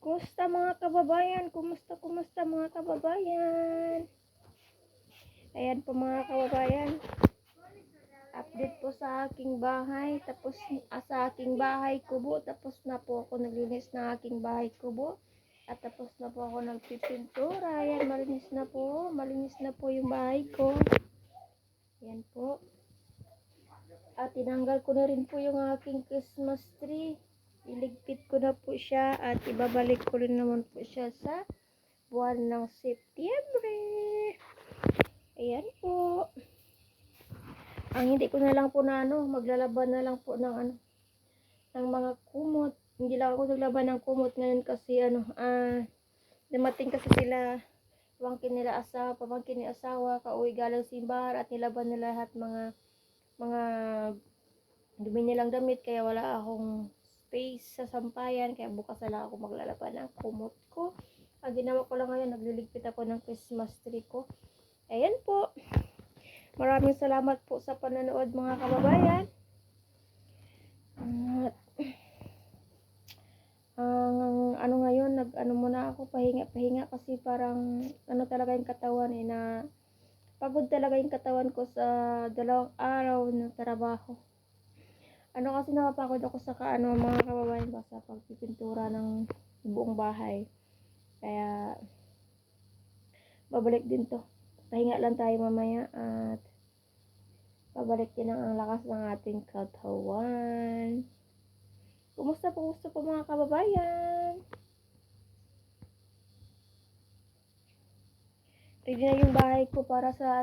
Kumusta mga kababayan? Kumusta mga kababayan? Ayan po mga kababayan. Update po sa aking bahay. Tapos sa aking bahay kubo. Tapos na po ako naglinis ng aking bahay kubo. At tapos na po ako nagpipintura. Ayan, malinis na po. Malinis na po yung bahay ko. Ayan po. At tinanggal ko na rin po yung aking Christmas tree. Iligpit ko na po siya at ibabalik ko rin naman po siya sa buwan ng Setyembre. Ayan po. Ang hindi ko na lang po na maglalaban na lang po ng ng mga kumot. Hindi lang ako naglaban ng kumot ngayon kasi dumating kasi sila pamangkin ni asawa, kauwi galang simbahan at nilaban nila lahat mga dumi nilang damit kaya wala akong space sa sampayan kaya bukas na lang ako maglalaban ng kumot ko. Ang ginawa ko lang ngayon, nagliligpit ako ng Christmas tree ko. Ayan po. Maraming salamat po sa panonood mga kababayan. Ngayon, muna ako, pahinga kasi parang talaga yung katawan na pagod talaga yung katawan ko sa 2 araw ng trabaho. Kasi napapagod ako sa mga kababayan ba sa pagpipintura ng buong bahay. Kaya babalik din to. Pahinga lang tayo mamaya at babalik din ang lakas ng ating katawan. Kumusta po mga kababayan? Ready na yung bahay ko para sa